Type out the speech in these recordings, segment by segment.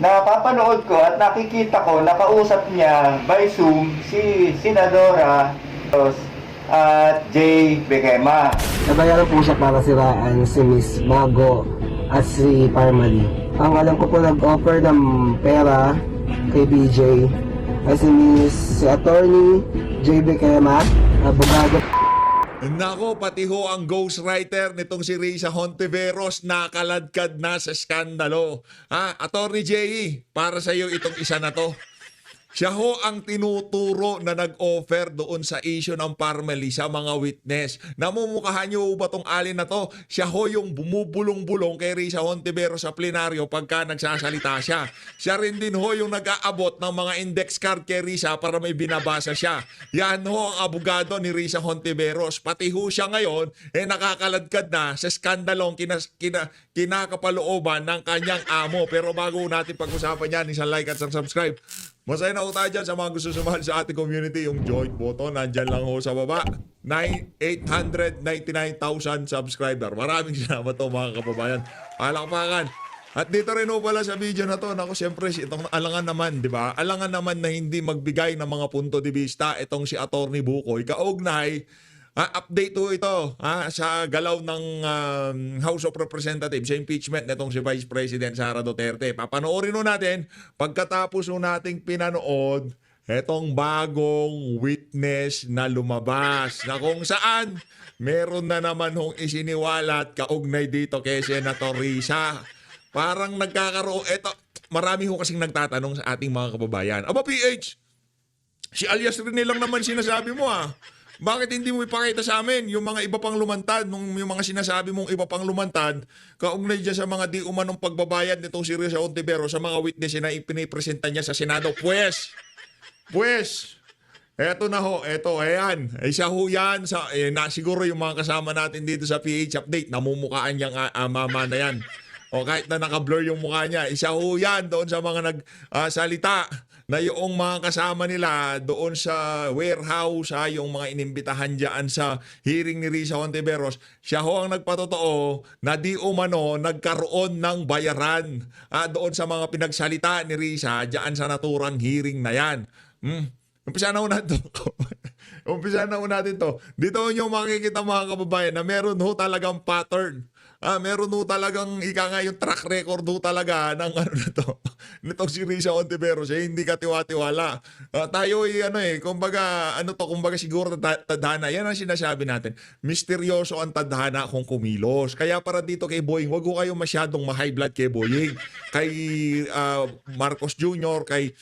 napapanood ko at nakikita ko, nakausap niya by Zoom si Senadora at Jay Bequema. Nabayaran po siya para siraan si Miss Mago at si Parmali. Ang alam ko po nag-offer ng pera kay BJ ay si Attorney Jay Bequema, abogado. Nako, pati ho ang ghostwriter nitong si Risa Hontiveros nakaladkad na sa skandalo. Attorney Jay, para sa iyo itong isa na to. Siya ho ang tinuturo na nag-offer doon sa issue ng Parmali sa mga witness. Namumukhaan niyo ba tong alin na to? Siya ho yung bumubulong-bulong kay Risa Hontiveros sa plenaryo pagka nagsasalita siya. Siya rin din ho yung nag-aabot ng mga index card kay Risa para may binabasa siya. Yan ho ang abogado ni Risa Hontiveros. Pati ho siya ngayon nakakaladkad na sa skandalong kinakapalooban ng kanyang amo. Pero bago natin pag-usapan yan, isang like at isang subscribe. Masaya na ho tayo dyan sa mga gusto sumahal sa ating community. Yung join button, nandyan lang ho sa baba. 899,000 subscriber. Maraming salamat ho mga kababayan. Palakpakan. At dito rin ho pala sa video na to, naku, siyempre, itong alangan naman, di ba? Alangan naman na hindi magbigay ng mga punto de vista itong si Attorney Bukoy. Kaugnay, update ho ito sa galaw ng House of Representatives sa impeachment nitong si Vice President Sara Duterte. Papanoorin ho natin pagkatapos ho nating pinanood itong bagong witness na lumabas na kung saan meron na naman hong isiniwalat kaugnay dito kay Senator Risa. Parang nagkakaroon, marami ho kasing nagtatanong sa ating mga kababayan. Aba PH, si alias rin nilang naman sinasabi mo Bakit hindi mo ipakita sa amin yung mga iba pang lumantad, yung mga sinasabi mong iba pang lumantad, kaugnay dyan sa mga di umanong pagbabayad nitong si Risa Hontiveros sa mga witness na ipinipresenta niya sa Senado? Pues, eto na ho, ayan. Isa ho yan, siguro yung mga kasama natin dito sa PH Update, namumukaan niyang mama na yan. O kahit na naka-blur yung mukha niya, isa ho yan doon sa mga nagsalita na yung mga kasama nila doon sa warehouse, yung mga inimbitahan dyan sa hearing ni Risa Hontiveros, siya ho ang nagpatotoo na di umano nagkaroon ng bayaran doon sa mga pinagsalita ni Risa dyan sa naturang hearing na yan. Umpisa na ho natin to. Dito nyo makikita mga kababayan na meron ho talagang pattern. Meron ho talagang yung track record ho talaga ng nitong si Risa Hontiveros, hindi ka tiwa-tiwala. Tayo kumbaga siguro tadhana. Yan ang sinasabi natin. Misteryoso ang tadhana kung kumilos. Kaya para dito kay Boying, wag ho kayong masyadong ma-high blood kay Boying. Kay Marcos Jr., kay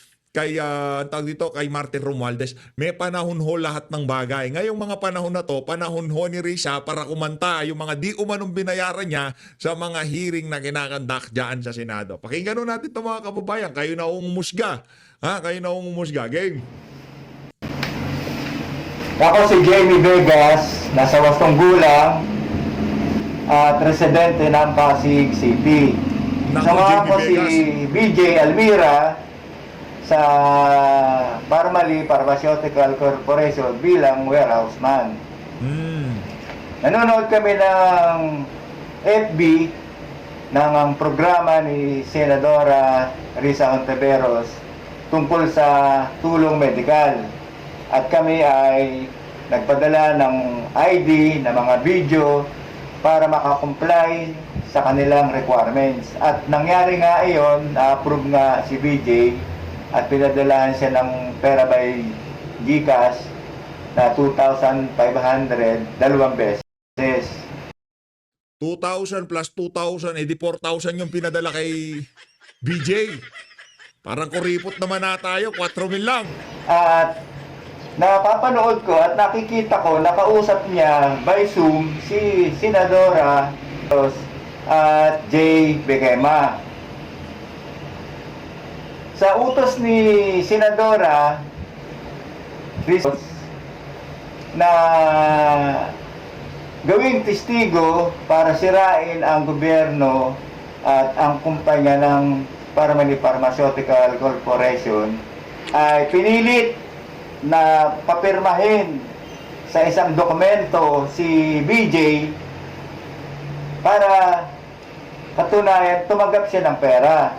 Martin Romualdez, may panahon ho lahat ng bagay. Ngayong mga panahon na to, panahon ho ni Risa para kumanta yung mga di umanong binayaran niya sa mga hearing na kinakandak dyan sa Senado. Pakinggan natin ito mga kababayan. Kayo na umusga. Kayo na umusga. Game. Ako si Jamie Vegas, nasa wastong gulang at residente ng Pasig City. Sama ko si BJ Almira sa Parmali Pharmaceutical Corporation bilang warehouse man. Nanonood kami ng FB ng programa ni Senadora Risa Hontiveros tungkol sa tulong medikal. At kami ay nagpadala ng ID, ng mga video para makakomply sa kanilang requirements. At nangyari nga iyon, na-approve nga si BJ at pinadalahan siya ng pera by GCash na 2,500 dalawang beses. 2,000 plus 2,000, edi 4,000 yung pinadala kay BJ. Parang kuripot naman na tayo, 4,000 lang. At napapanood ko at nakikita ko, nakausap niya by Zoom si Senadora at Jay Bequema. Sa utos ni Senadora na gawing testigo para sirain ang gobyerno at ang kumpanya ng Parmali Pharmaceutical Corporation, ay pinilit na papirmahin sa isang dokumento si BJ para katunayan tumanggap siya ng pera.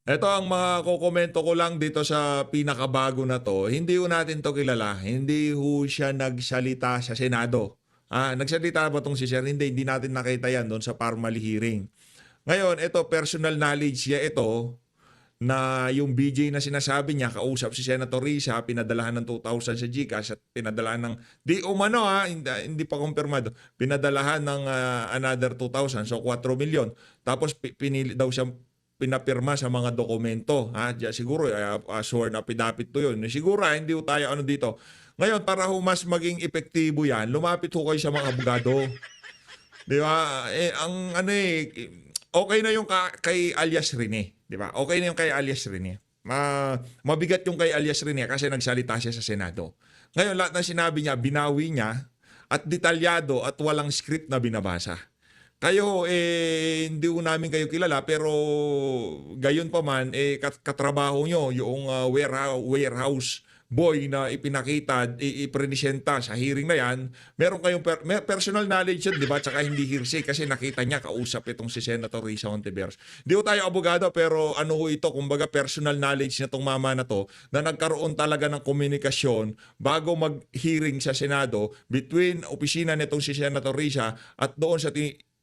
Ito ang mga kukomento ko lang dito sa pinakabago na to. Hindi ho natin to kilala. Hindi ho siya nagsalita sa Senado. Nagsalita ba tong si Sir? Hindi natin nakita yan doon sa Parmali hearing. Ngayon, ito personal knowledge niya ito na yung BJ na sinasabi niya, kausap si Senator Risa, pinadalahan ng 2,000 sa GCash at pinadalahan ng, di umano hindi pa kumpirmado, pinadalahan ng another 2,000, so 4 milyon. Tapos pinili daw siya pinapirma sa mga dokumento. Siguro, sworn affidavit to yun. Siguro, hindi ho tayo dito. Ngayon, para ho mas maging epektibo yan, lumapit ho kayo sa mga abogado. Di ba? Okay na yung kay alias Rene. Di ba? Okay na yung kay alias Rene. Mabigat yung kay alias Rene kasi nagsalita siya sa Senado. Ngayon, lahat ng sinabi niya, binawi niya at detalyado at walang script na binabasa. Kayo, hindi ko namin kayo kilala, pero gayon pa man, katrabaho nyo, yung warehouse boy na ipinakita, ipresenta sa hearing na yan, meron kayong personal knowledge yun, di ba? Tsaka hindi hearsay kasi nakita niya, kausap itong si Senator Risa Hontiveros. Di ko tayo abogado, pero ano ho ito, kumbaga personal knowledge na itong mama na to, na nagkaroon talaga ng komunikasyon bago mag-hearing sa Senado between opisina nitong si Senator Risa at doon sa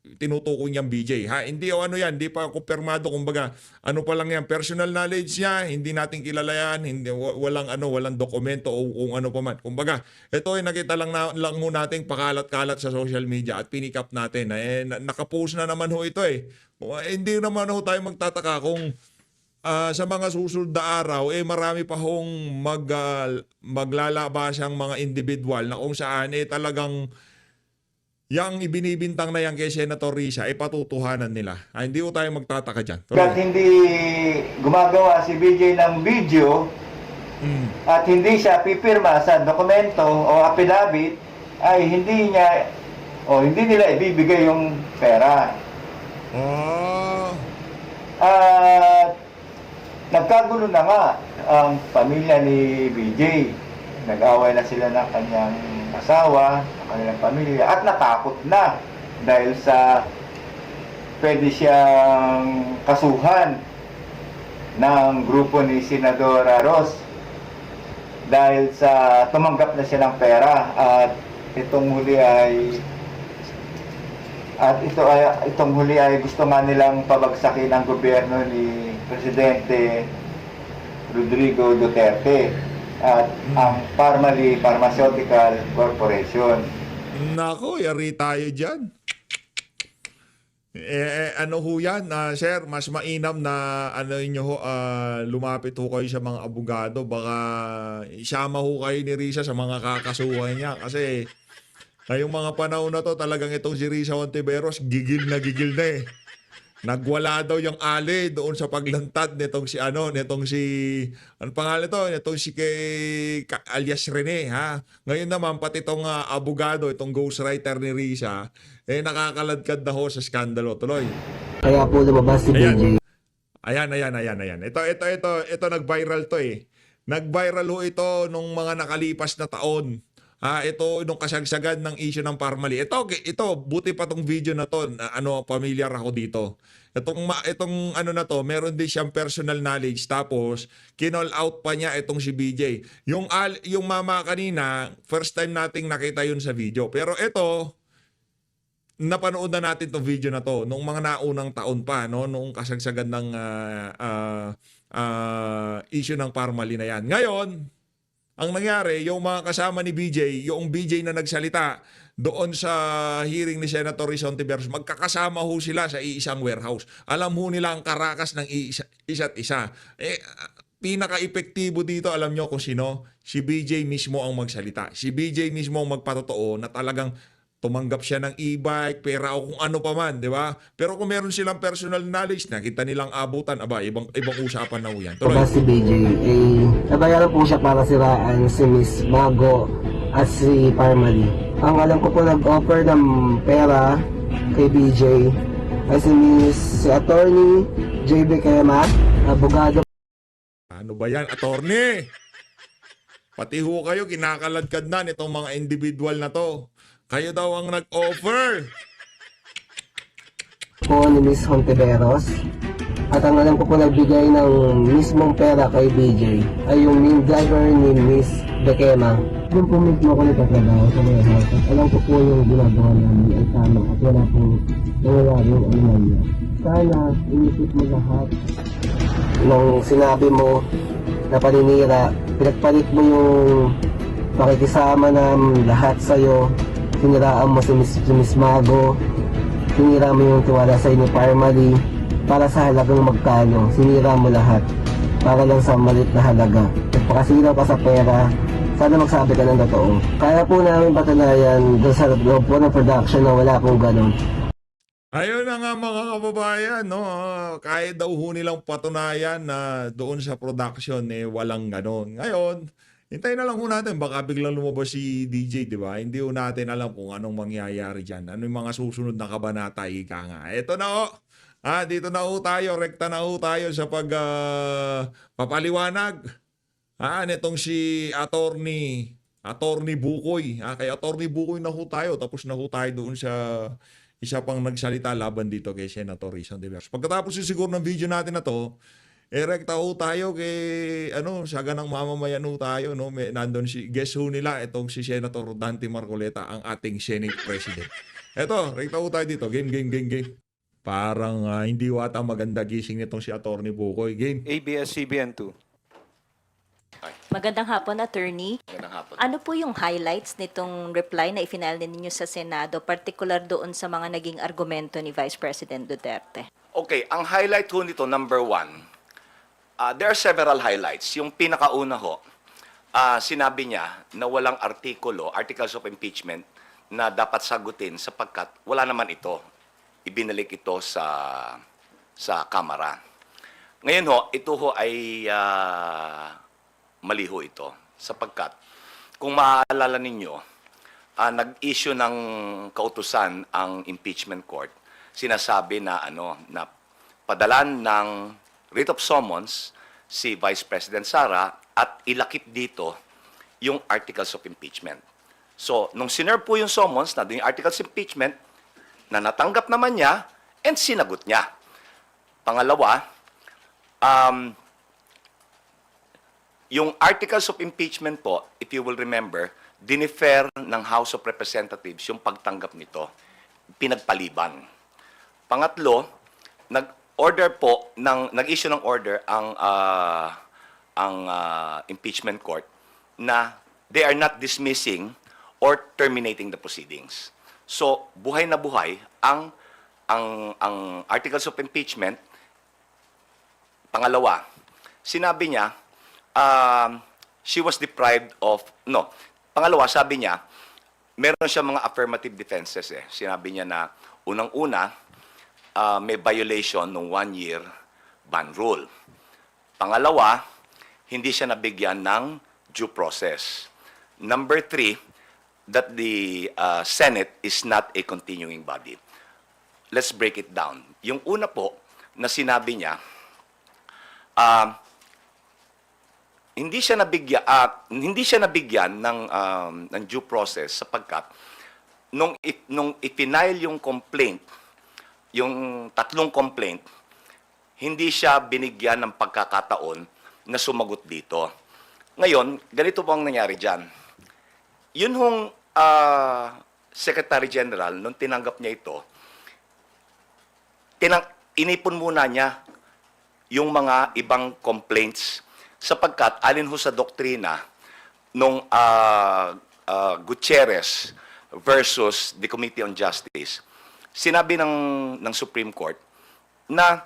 tinutukoy niyang BJ. Hindi yan, hindi pa kumpirmado, kumbaga ano pa lang yan, personal knowledge niya, hindi natin kilala yan, walang dokumento o kung ano pa man. Kumbaga, ito ay nakita lang ho nating pakalat-kalat sa social media at pinick up natin. Nakapost na naman ho ito . Hindi naman ho tayo magtataka kung sa mga susunod na araw, marami pa hong maglalabas ang mga individual na kung saan talagang yang ibinibintang na yan kay Senator Risa, patutuhanan nila. Hindi ko tayo magtataka dyan. At hindi gumagawa si BJ ng video at hindi siya pipirma sa dokumento o affidavit, ay hindi nila ibibigay yung pera. At nagkagulo na nga ang pamilya ni BJ. Nag-away na sila ng kanyang asawa, ng kanilang pamilya, at natakot na dahil sa pwede siyang kasuhan ng grupo ni Senadora Ros dahil sa tumanggap na siya ng pera at itong huli ay gusto nga nilang pabagsakin ang gobyerno ni Presidente Rodrigo Duterte at ang Parmali Pharmaceutical Corporation. Nako, yari tayo dyan. Ano ho yan, sir, mas mainam na lumapit ho kayo sa mga abogado. Baka isama ho kayo ni Risa sa mga kakasuhan niya. Kasi ngayong mga panahon na to, talagang itong si Risa Hontiveros, gigil na Nagwala daw yung ali doon sa paglantad nitong si alias Rene, Ngayon naman pati itong abogado, itong ghostwriter ni Risa, nakakaladkad na ho sa skandalo tuloy. Kaya po lumabas si BJ. Ayan. Ito nag-viral to . Nag-viral ho ito nung mga nakalipas na taon. Ito nung kasagsagan ng issue ng Parmali. Ito buti pa tong video na to, familiar ako dito. Itong na to, meron din siyang personal knowledge, tapos kinall out pa niya itong si BJ. Yung mama kanina, first time nating nakita yun sa video. Pero ito, napanood na natin tong video na to nung mga naunang taon pa, nung kasagsagan ng issue ng Parmali na yan. Ngayon, ang nangyari, yung mga kasama ni BJ, yung BJ na nagsalita doon sa hearing ni Senator Risa Hontiveros, magkakasama ho sila sa iisang warehouse. Alam ho nila ang karakas ng isa't isa. Pinaka-epektibo dito, alam nyo kung sino? Si BJ mismo ang magsalita. Si BJ mismo ang magpatotoo na talagang tumanggap siya ng e-bike, pera o kung ano pa man, di ba? Pero kung meron silang personal knowledge, nakita nilang abutan, ibang usapan na ho yan. Diba si BJ, nabayaran po siya para siraan si Miss Bago at si Parmali. Ang alam ko po nag-offer ng pera kay BJ ay si Attorney JB Kema, abogado. Ano ba yan, attorney? Pati ho kayo, kinakaladkad na nitong mga individual na to. Kayo daw ang nag-offer. Po ni Miss Hontiveros. At ang alam ko po nagbigay ng mismong pera kay BJ ay yung main driver ni Miss Bekema. Doon po mismo ako nagtatrabaho sa warehouse at alam ko po yung ginagawa namin ay tama at wala pong nangyayari yung anomalya. Sana inisip mo lahat nung sinabi mo na paninira, pinagpalit mo yung pakikisama ng lahat sa'yo, siniraan mo si Miss Mago, sinira mo yung tiwala sa inyo Parmali, para sa halagang magkano, sinira mo lahat para lang sa malit na halaga. Nagpakasira pa sa pera, sana magsabi ka ng totoo. Kaya po namin patunayan doon sa loob po ng production na wala pong ganun. Ayun na nga mga kababayan, no? Kaya daw ho nilang patunayan na doon sa production walang ganon. Ngayon, hintayin na lang ho natin, baka biglang lumabas si DJ, di ba? Hindi ho natin alam kung anong mangyayari dyan. Ano yung mga susunod na kabanata, ika nga. Ito na ho. Dito na ho tayo, rekta na ho tayo sa papaliwanag. Nitong si Attorney Bukoy. Kay Attorney Bukoy na ho tayo. Tapos na ho tayo doon sa isa pang nagsalita laban dito kay Senator Risa Ontiveros. Pagkatapos siguro ng video natin na to, rekta ho tayo kay saganang mamamayan ho tayo, no? Nandun guest ho nila itong si Senator Dante Marcoleta, ang ating Senate President. Eto, rekta ho tayo dito. Game. Parang hindi wata maganda gising nitong si Attorney Bukoy. Game. ABS-CBN 2. Magandang hapon, attorney. Magandang hapon. Ano po yung highlights nitong reply na ifinal ninyo sa Senado, particular doon sa mga naging argumento ni Vice President Duterte? Okay, ang highlight ho nito, number one, there are several highlights. Yung pinakauna ho, sinabi niya na walang articles of impeachment na dapat sagutin sapagkat wala naman ito. Ibinalik ito sa Kamara. Ngayon ho, ito ho ay mali ho ito sapagkat kung maaalala ninyo, nag-issue ng kautusan ang impeachment court. Sinasabi na na padalan ng writ of summons si Vice President Sara at ilakip dito yung articles of impeachment. So, nung sinerve po yung summons na yung articles of impeachment, na natanggap naman niya and sinagot niya. Pangalawa, yung articles of impeachment po, if you will remember, dinifer ng House of Representatives yung pagtanggap nito. Pinagpaliban. Pangatlo, nag-issue ng order ang impeachment court na they are not dismissing or terminating the proceedings. So, buhay na buhay ang articles of impeachment. Pangalawa, sinabi niya she was deprived of Pangalawa, sabi niya meron siya mga affirmative defenses Sinabi niya na unang-una may violation ng 1-year ban rule. Pangalawa, hindi siya nabigyan ng due process. Number 3, that the Senate is not a continuing body. Let's break it down. Yung una po na sinabi niya, hindi siya nabigyan ng due process sapagkat nung ipinail yung complaint, yung tatlong complaint, hindi siya binigyan ng pagkakataon na sumagot dito. Ngayon, ganito po ang nangyari diyan. Yun hong Secretary General, nung tinanggap niya ito, inipon muna niya yung mga ibang complaints sapagkat alin ho sa doktrina nung Gutierrez versus the Committee on Justice, sinabi ng Supreme Court na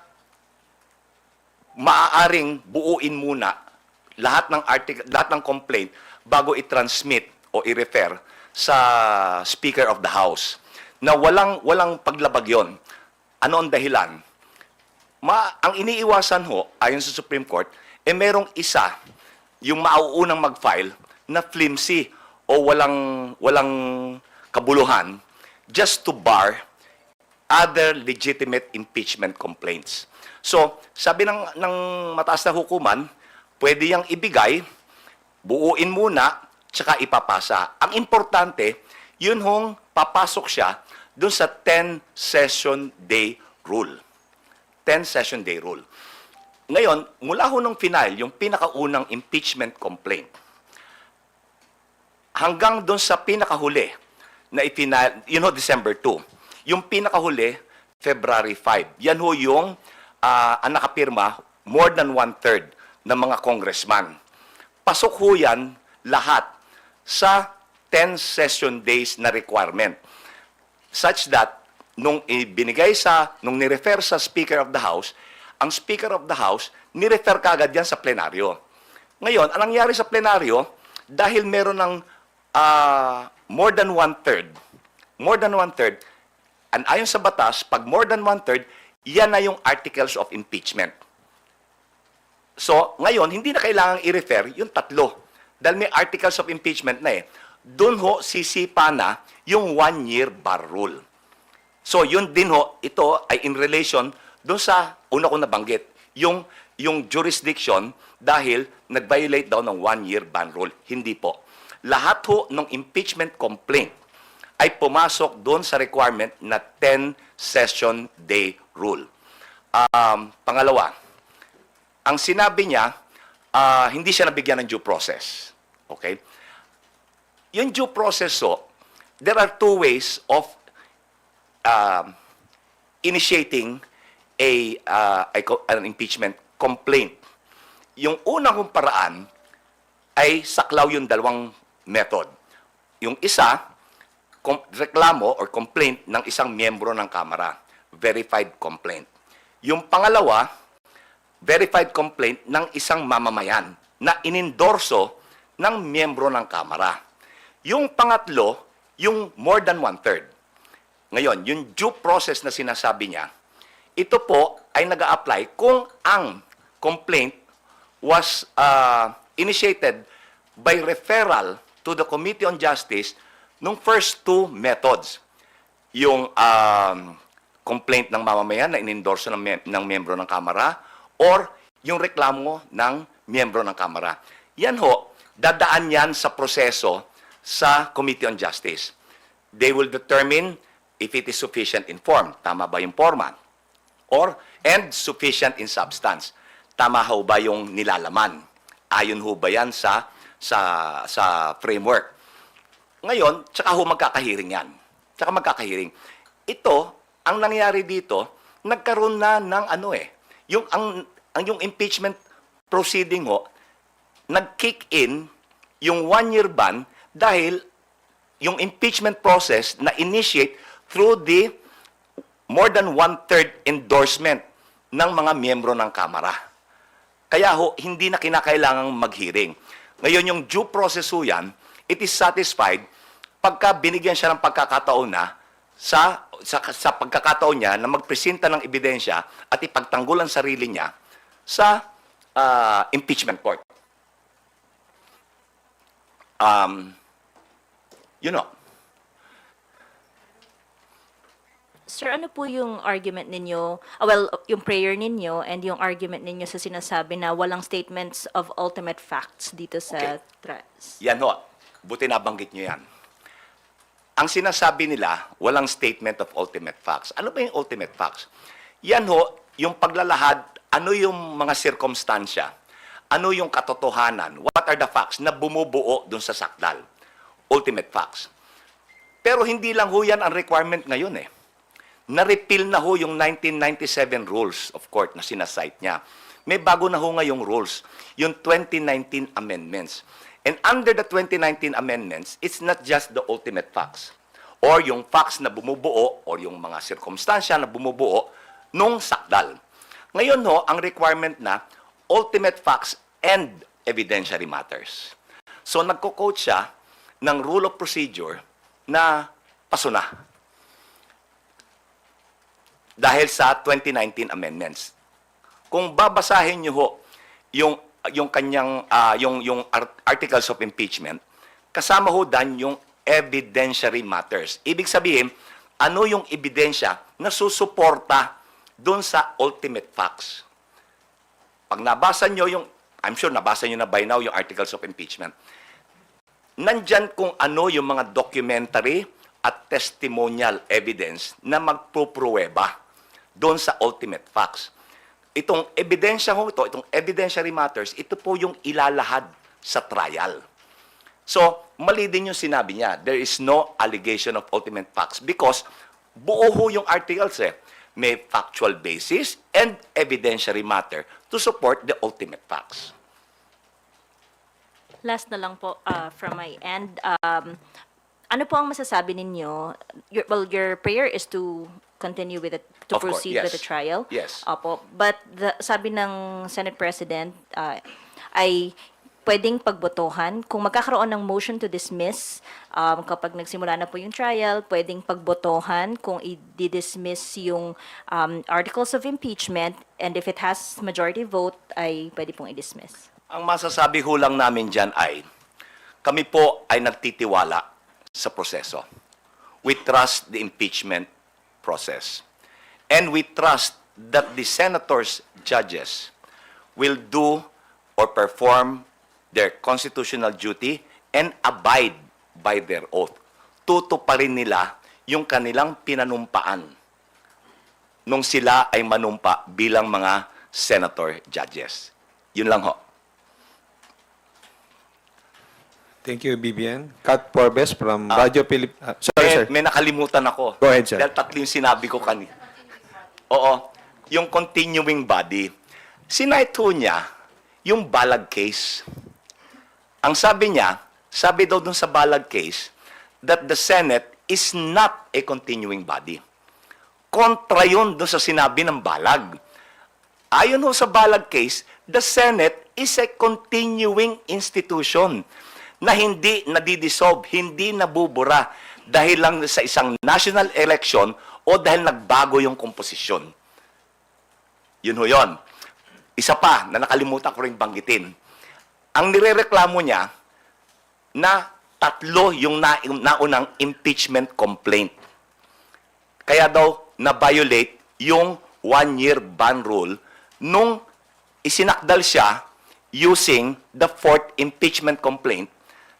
maaaring buuin muna lahat ng complaint bago i-transmit o i-refer sa Speaker of the House na walang paglabag yon. Ano ang dahilan? Ang iniiwasan ho, ayon sa Supreme Court, merong isa, yung mauunang mag-file, na flimsy o walang kabuluhan just to bar other legitimate impeachment complaints. So, sabi ng mataas na hukuman, pwede yang ibigay, buuin muna, tsaka ipapasa. Ang importante, yun hong papasok siya dun sa 10-session day rule. 10 session day rule. Ngayon, mula ho nung final, yung pinakaunang impeachment complaint, hanggang doon sa pinakahuli na December 2. Yung pinakahuli, February 5. Yan ho yung ang nakapirma, more than one-third ng mga congressman. Pasok ho yan lahat sa 10 session days na requirement. Such that, nung nirefer sa Speaker of the House, ang Speaker of the House, nirefer kagad yan sa plenaryo. Ngayon, ang nangyari sa plenaryo, dahil meron ng more than one-third, and ayon sa batas, pag more than one-third, yan na yung articles of impeachment. So, ngayon, hindi na kailangang i-refer yung tatlo. Dahil may articles of impeachment na eh. Doon ho, sisipa na yung 1-year bar rule. So, yun din ho, ito ay in relation doon sa una kong nabanggit, yung jurisdiction dahil nag-violate daw ng 1-year ban rule. Hindi po. Lahat ho ng impeachment complaint ay pumasok doon sa requirement na 10 session day rule. Pangalawa, ang sinabi niya, hindi siya nabigyan ng due process. Okay? Yung due process ho, there are two ways of initiating an impeachment complaint. Yung unang kong paraan ay saklaw yung dalawang method. Yung isa, reklamo or complaint ng isang miyembro ng Kamara. Verified complaint. Yung pangalawa, verified complaint ng isang mamamayan na inendorso ng miyembro ng Kamara. Yung pangatlo, yung more than one-third. Ngayon, yung due process na sinasabi niya, ito po ay nag-a-apply kung ang complaint was initiated by referral to the Committee on Justice nung first two methods. Yung complaint ng mamamayan na inendorso ng miyembro ng Kamara or yung reklamo ng miyembro ng Kamara. Yan ho, dadaan yan sa proseso sa Committee on Justice. They will determine if it is sufficient in form. Tama ba yung forma? And sufficient in substance. Tama ho ba yung nilalaman? Ayon ho ba yan sa framework? Ngayon, tsaka ho magkakahiring yan. Tsaka magkakahiring. Ito, ang nangyari dito, nagkaroon na ng yung impeachment proceeding ho, nag-kick in yung 1-year ban dahil yung impeachment process na initiate through the more than one-third endorsement ng mga miyembro ng Kamara. Kaya ho, hindi na kinakailangang mag-hearing. Ngayon, yung due process ho yan, it is satisfied pagka binigyan siya ng pagkakataon na sa pagkakataon niya na magpresenta ng ebidensya at ipagtanggol ang sarili niya sa impeachment court. Sir, ano po yung argument ninyo, yung prayer ninyo and yung argument ninyo sa sinasabi na walang statements of ultimate facts dito sa threats? Yan ho, buti nabanggit nyo yan. Ang sinasabi nila, walang statement of ultimate facts. Ano ba yung ultimate facts? Yan ho, yung paglalahad, ano yung mga sirkumstansya, ano yung katotohanan, what are the facts na bumubuo dun sa sakdal. Ultimate facts. Pero hindi lang ho yan ang requirement ngayon eh. Na-repeal na ho yung 1997 rules of court na sinasite niya. May bago na ho ngayong rules, yung 2019 amendments. And under the 2019 amendments, it's not just the ultimate facts or yung facts na bumubuo or yung mga sirkumstansya na bumubuo nung sakdal. Ngayon ho, ang requirement na ultimate facts and evidentiary matters. So nagko-quote siya ng rule of procedure na pasuna. Dahil sa 2019 amendments. Kung babasahin niyo ho yung kanyang yung articles of impeachment, kasama ho dan yung evidentiary matters. Ibig sabihin, ano yung ebidensya na susuporta doon sa ultimate facts. Pag nabasa niyo I'm sure nabasa niyo na by now yung articles of impeachment. Nandyan kung ano yung mga documentary at testimonial evidence na magpupruweba doon sa ultimate facts. itong ebidensya ho ito, itong evidentiary matters, ito po yung ilalahad sa trial. So, mali din yung sinabi niya. There is no allegation of ultimate facts because buo ho yung articles eh. May factual basis and evidentiary matter to support the ultimate facts. Last na lang po from my end. Ano po ang masasabi ninyo? Your prayer is to continue with it, to Of course, proceed with yes. the trial. Yes. Opo. But sabi ng Senate President ay pwedeng pagbotohan. Kung magkakaroon ng motion to dismiss, kapag nagsimula na po yung trial, pwedeng pagbotohan kung i-dismiss yung articles of impeachment, and if it has majority vote, ay pwede pong i-dismiss. Ang masasabi ho lang namin dyan ay, kami po ay nagtitiwala sa proseso. We trust the impeachment process. And we trust that the senators, judges, will do or perform their constitutional duty and abide by their oath. Tutuparin nila yung kanilang pinanumpaan nung sila ay manumpa bilang mga senator judges. Yun lang ho. Thank you, Bibian. Kat Forbes from Radyo sorry, sir. May nakalimutan ako. Go ahead, sir. Dahil tatlo yung sinabi ko kanina. Oo, yung continuing body. Sinight ho niya yung Balag case. Ang sabi niya, sabi daw dun sa Balag case, that the Senate is not a continuing body. Kontra yun dun sa sinabi ng Balag. Ayon ho sa Balag case, the Senate is a continuing institution na hindi nadidissolve, hindi nabubura dahil lang sa isang national election o dahil nagbago yung komposisyon. Yun ho yun. Isa pa na nakalimutan ko rin banggitin. Ang nirereklamo niya na tatlo yung naunang impeachment complaint. Kaya daw na-violate yung one-year ban rule nung isinakdal siya using the fourth impeachment complaint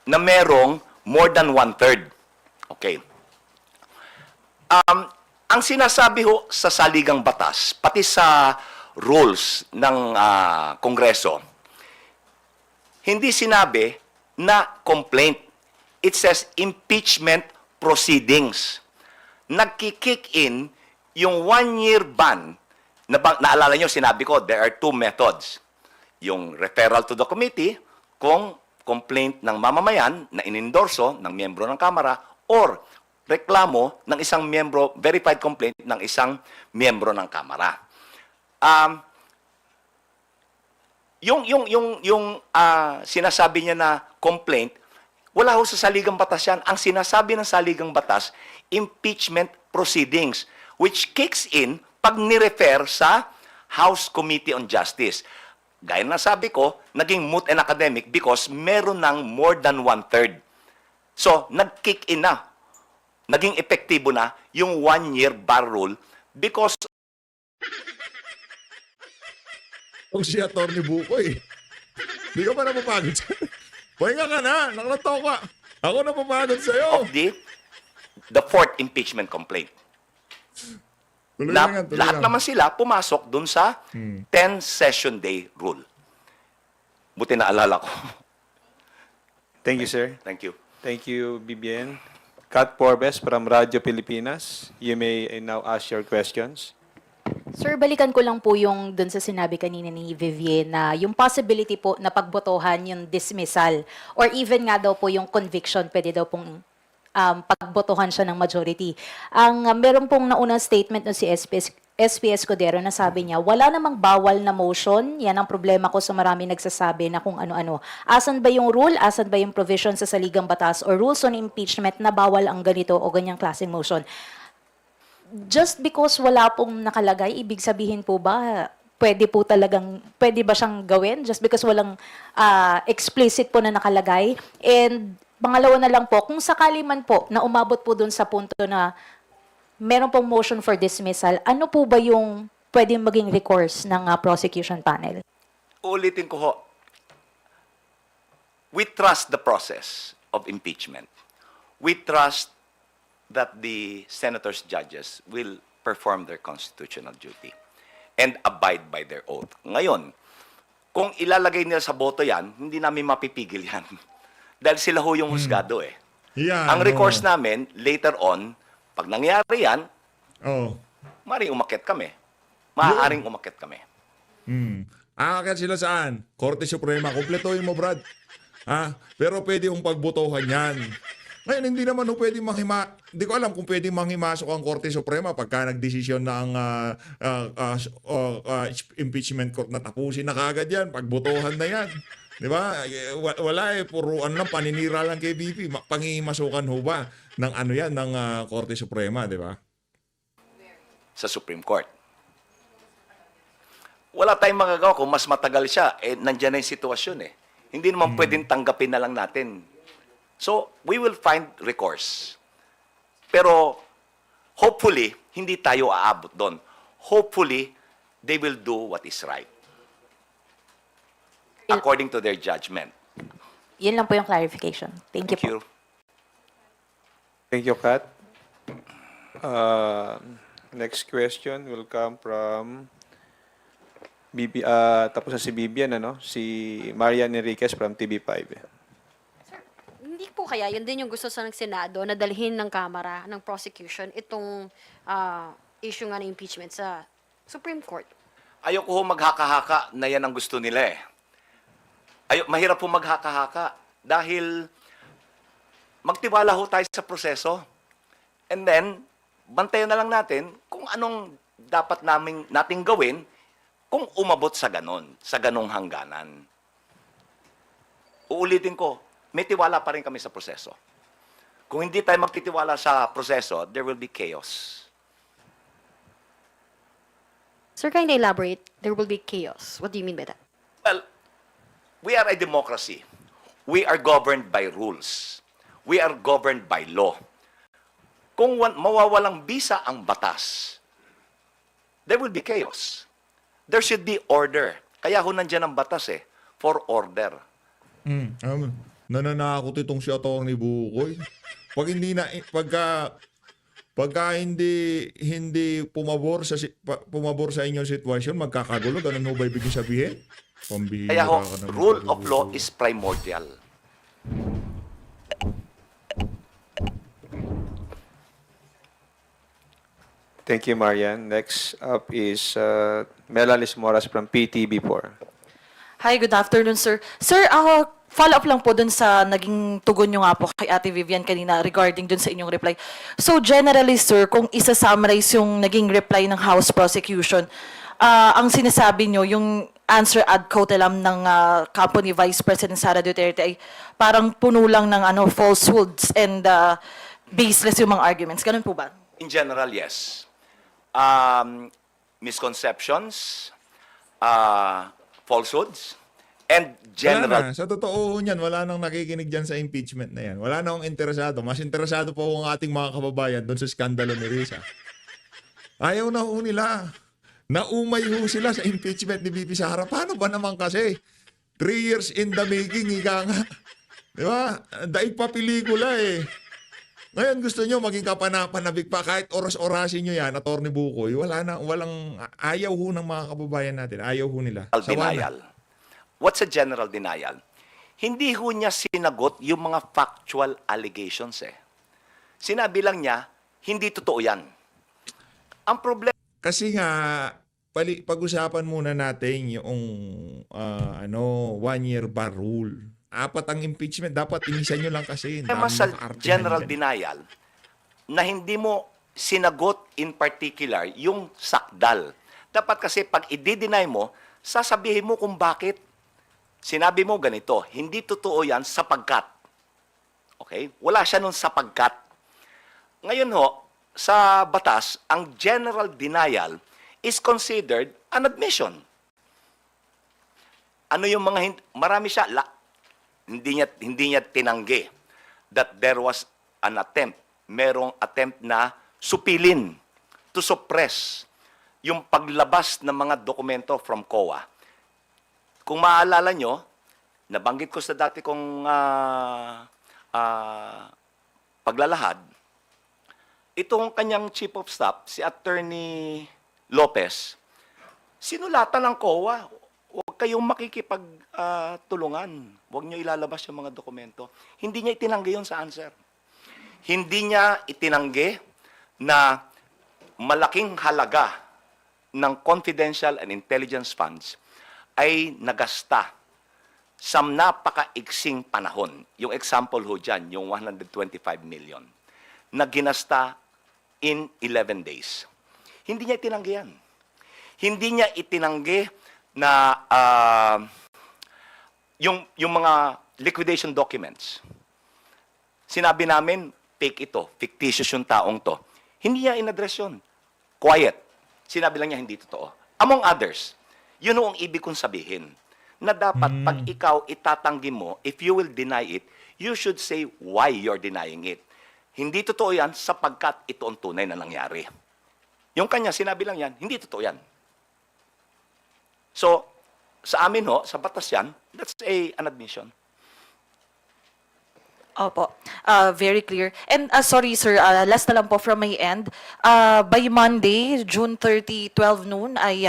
na merong more than one-third. Okay. Ang sinasabi ho sa saligang batas, pati sa rules ng Kongreso, hindi sinabi na complaint. It says impeachment proceedings. Nagkikick in yung one-year ban. Naalala nyo, sinabi ko, there are two methods. Yung referral to the committee, kung complaint ng mamamayan na inendorso ng miyembro ng Kamara or reklamo ng isang miyembro, verified complaint ng isang miyembro ng Kamara. Yung sinasabi niya na complaint, wala ho sa saligang batas yan. Ang sinasabi ng saligang batas, impeachment proceedings, which kicks in pag nirefer sa House Committee on Justice. Gaya na sabi ko, naging moot and academic because meron ng more than one-third. So, nag-kick in na. Naging epektibo na yung one-year bar rule because Kung si Atty. Bukoy. Hindi ka pa napapagod sa'yo. Pahinga ka na. Nakalataw ka. Ako napapagod sa'yo. of the fourth impeachment complaint. Tuloy Na, lang yan, tuloy lahat lang. naman sila pumasok dun sa 10-session day rule. Buti na alala ko. Thank you, sir. Thank you. Thank you, Bibian. Kat Forbes from Radyo Pilipinas. You may now ask your questions. Sir, balikan ko lang po yung dun sa sinabi kanina ni Vivian na yung possibility po na pagbotohan yung dismissal or even nga daw po yung conviction, pwede daw pong pagbotohan siya ng majority. Meron pong naunang statement no si SP Escudero na sabi niya, wala namang bawal na motion, yan ang problema ko sa marami nagsasabi na kung ano-ano. Asan ba yung rule, asan ba yung provision sa saligang batas or rules on impeachment na bawal ang ganito o ganyang klaseng motion? Just because wala pong nakalagay, ibig sabihin po ba, pwede ba siyang gawin? Just because walang explicit po na nakalagay? And pangalawa na lang po, kung sakali man po na umabot po dun sa punto na meron pong motion for dismissal, ano po ba yung pwedeng maging recourse ng prosecution panel? Uulitin ko ho. We trust the process of impeachment. We trust that the senators, judges will perform their constitutional duty. and abide by their oath. Ngayon, kung ilalagay nila sa boto yan, hindi namin mapipigil yan. Dahil sila ho yung husgado eh. Yan, Ang recourse oh. namin, later on, pag nangyari yan, Oh. maaaring umakyat kami. Maaaring umakyat kami. Aakyat sila saan? Korte Suprema. Kumpletuhin mo, Brad. Pero pwede yung pagbotohan yan. Ngayon, hindi naman pwede hindi ko alam kung pwede manghimasok ang Korte Suprema pagka nagdesisyon na ang impeachment court na tapusin na kagad yan. Pagbotohan na yan. Di ba? Wala puro lang, paninira lang kay BP. Panghihimasukan ho ba ng ng Korte Suprema, di ba? Sa Supreme Court. Wala tayong magagawa kung mas matagal siya. Nandiyan na yung sitwasyon eh. Hindi naman pwedeng tanggapin na lang natin. So, we will find recourse. Pero, hopefully, hindi tayo aabot doon. Hopefully, they will do what is right. According to their judgment. Yun lang po yung clarification. Thank you Thank po. you. Thank you, Kat. Next question will come from tapos na si Bibian, si Marian Enriquez from TV5. Hindi po kaya, yun din yung gusto sa ng Senado na dalhin ng Kamara, ng prosecution, itong issue nga ng impeachment sa Supreme Court. Ayoko ho maghaka-haka na yan ang gusto nila eh. Mahirap po maghaka-haka dahil magtiwala ho tayo sa proseso. And then, bantayan na lang natin kung anong dapat nating gawin kung umabot sa ganong hangganan. Uulitin ko, may tiwala pa rin kami sa proseso. Kung hindi tayo magtitiwala sa proseso, there will be chaos. Sir, can you elaborate? There will be chaos. What do you mean by that? Well, we are a democracy. We are governed by rules. We are governed by law. Kung mawawalang bisa ang batas, there will be chaos. There should be order. Kaya ho nandiyan ang batas for order. Nananakot itong si Atty. Bukoy. Pagka hindi pumabor sa inyong sitwasyon, magkakagulo, ganun ho ba ibig sabihin? Pambihira Kaya ho, ka naman, rule Atty. of law Bukoy. is primordial. Thank you, Marian. Next up is Melalis Moras from PTB4. Hi, good afternoon, sir. Sir, follow-up lang po dun sa naging tugon nyo nga po kay Ate Vivian kanina regarding dun sa inyong reply. So, generally, sir, kung isa-summarize yung naging reply ng House Prosecution, ang sinasabi nyo, yung answer ad cautelam ng kampo ni Vice President Sara Duterte ay parang puno lang ng falsehoods and baseless yung mga arguments. Ganun po ba? In general, yes. Misconceptions, falsehoods, and Wala general na. Sa totoo niyan, wala nang nakikinig dyan sa impeachment na yan. Wala na akong interesado. Mas interesado po ang ating mga kababayan doon sa skandalo ni Risa. Ayaw na ho nila. Naumay ho sila sa impeachment ni BP Sara. Paano ba naman kasi? 3 years in the making, ika nga. Di ba? Daig pa pelikula eh. Ngayon gusto nyo maging kapanabik pa kahit oras-orasin nyo yan, Atty. Bukoy, ayaw ho ng mga kababayan natin. Ayaw ho nila. Sawa na. denial. What's a general denial? Hindi ho niya sinagot yung mga factual allegations Sinabi lang niya, hindi totoo yan. Ang problema, Kasi nga, pag-usapan muna natin yung 1-year bar rule. 4 ang impeachment. Dapat inisan nyo lang kasi. sa general denial na hindi mo sinagot in particular yung sakdal. Dapat kasi pag i-deny mo, sasabihin mo kung bakit. Sinabi mo ganito, hindi totoo yan sapagkat. Okay? Wala siya nun sapagkat. Ngayon ho, sa batas, ang general denial is considered an admission. Ano yung mga marami siya, hindi niya tinanggi that there was an attempt, merong attempt na supilin, to suppress yung paglabas ng mga dokumento from COA. Kung maalala nyo, nabanggit ko sa dati kong paglalahad, itong kanyang chief of staff, si Attorney Lopez, Sinulatan ng COA. Huwag kayong makikipagtulungan. Huwag nyo ilalabas yung mga dokumento. Hindi niya itinanggi yun sa answer. Hindi niya itinanggi na malaking halaga ng confidential and intelligence funds ay nagasta sa napakaiksing panahon. Yung example ho dyan, yung 125 million, na ginasta in 11 days. Hindi niya itinanggi yan. Hindi niya itinanggi na yung mga liquidation documents. Sinabi namin, fake ito, fictitious yung taong to. Hindi niya in-address yun. Quiet. Sinabi lang niya hindi totoo. Among others, yun ang ibig kong sabihin. Na dapat pag ikaw itatanggi mo, if you will deny it, you should say why you're denying it. Hindi totoo yan sapagkat ito ang tunay na nangyari. Yung kanya, sinabi lang yan, hindi totoo yan. So, sa amin ho, sa batas yan, that's an admission. Opo. Very clear. And sorry sir, last na lang po from my end. By Monday, June 30, 12 noon, ay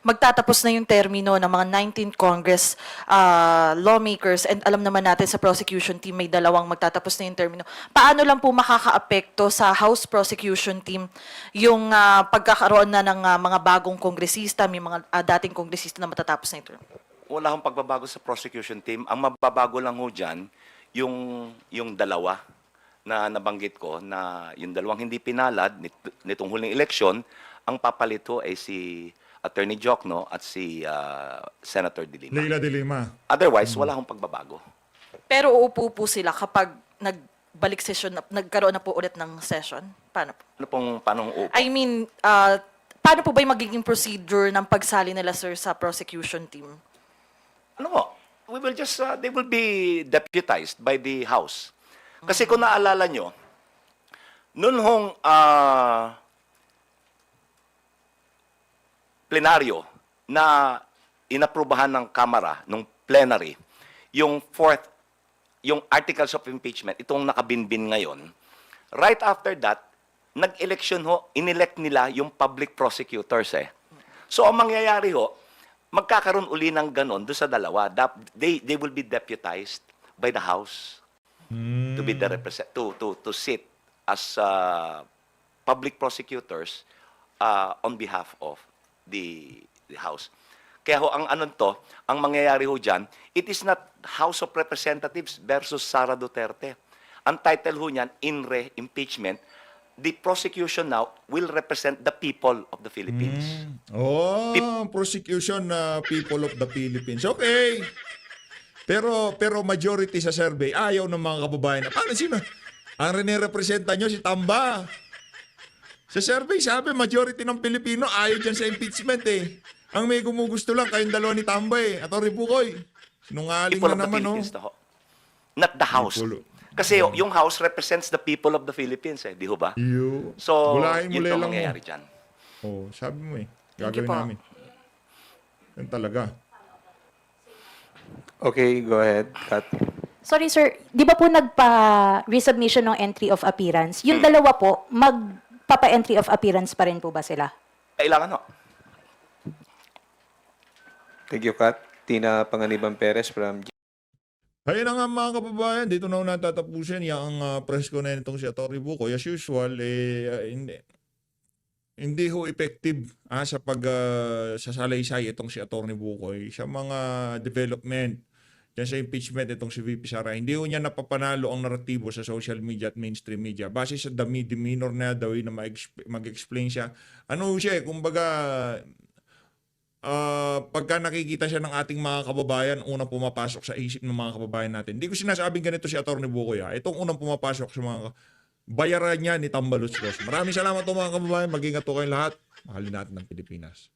magtatapos na yung termino ng mga 19th Congress lawmakers, and alam naman natin sa prosecution team may dalawang magtatapos na yung termino. Paano lang po makakaapekto sa House prosecution team yung pagkakaroon na ng mga bagong kongresista, may mga dating kongresista na matatapos na ito? Wala akong pagbabago sa prosecution team. Ang mababago lang ho dyan, yung dalawa na nabanggit ko, na yung dalawang hindi pinalad nitong huling eleksyon, ang papalito ay si Attorney Jokno at si Senator De Lima. Leila de Lima. Otherwise, wala akong pagbabago. Pero uupo po sila kapag nagbalik session, nagkaroon na po ulit ng session? Paano po? Paano upo? I mean, paano po ba yung magiging procedure ng pagsali nila, sir, sa prosecution team? We will just, they will be deputized by the House. Kasi kung naalala nyo, noon hong plenaryo na inaprubahan ng Kamara, nung plenary, yung articles of impeachment, itong nakabinbin ngayon, right after that, nag-election ho, inelect nila yung public prosecutors eh. So ang mangyayari ho, magkakaroon uli ng ganon doon sa dalawa. They will be deputized by the House to be the to sit as public prosecutors on behalf of the House. Kaya ho, ang mangyayari ho dyan, it is not House of Representatives versus Sara Duterte. Ang title ho niyan, in re impeachment. The prosecution now will represent the people of the Philippines. Prosecution na people of the Philippines. Okay. Pero majority sa survey, ayaw ng mga kababayan. Paano sino? Ang rinirepresenta nyo si Tamba. Sa survey, sabi, majority ng Pilipino ayaw dyan sa impeachment eh. Ang may gumugusto lang, kayong dalawa ni Tamba eh. Atty. Bukoy. Sinungaling People na of the naman, Philippines, not the House. Kasi yung House represents the people of the Philippines eh, di ho ba? So, Gulahin mo yun lang ang mo. mangyayari dyan. Sabi mo eh. Thank you Gagawin po. namin. Yan talaga. Okay, go ahead, Kat. Sorry sir, di ba po nagpa-resubmission ng entry of appearance? Yung dalawa po, magpapa-entry of appearance pa rin po ba sila? Kailangan ho. Thank you, Kat. Tina Panganiban Perez from Ayun na nga mga kababayan, dito na ako natatapusin yung press ko na itong si Atty. Bukoy. As usual, hindi ho effective sa sasalaysay itong si Atty. Bukoy sa mga development dyan sa impeachment itong si VP Sara. Hindi ho niya napapanalo ang naratibo sa social media at mainstream media. Base sa demeanor na daw na mag-explain siya. Ano siya kumbaga, pagka nakikita siya ng ating mga kababayan, unang pumapasok sa isip ng mga kababayan natin. Hindi ko sinasabing ganito si Atty. Bukoy. Itong unang pumapasok sa mga bayaran niya ni Tambalutzos. Maraming salamat po mga kababayan. Mag-ingat po kayong lahat. Mahalin natin ng Pilipinas.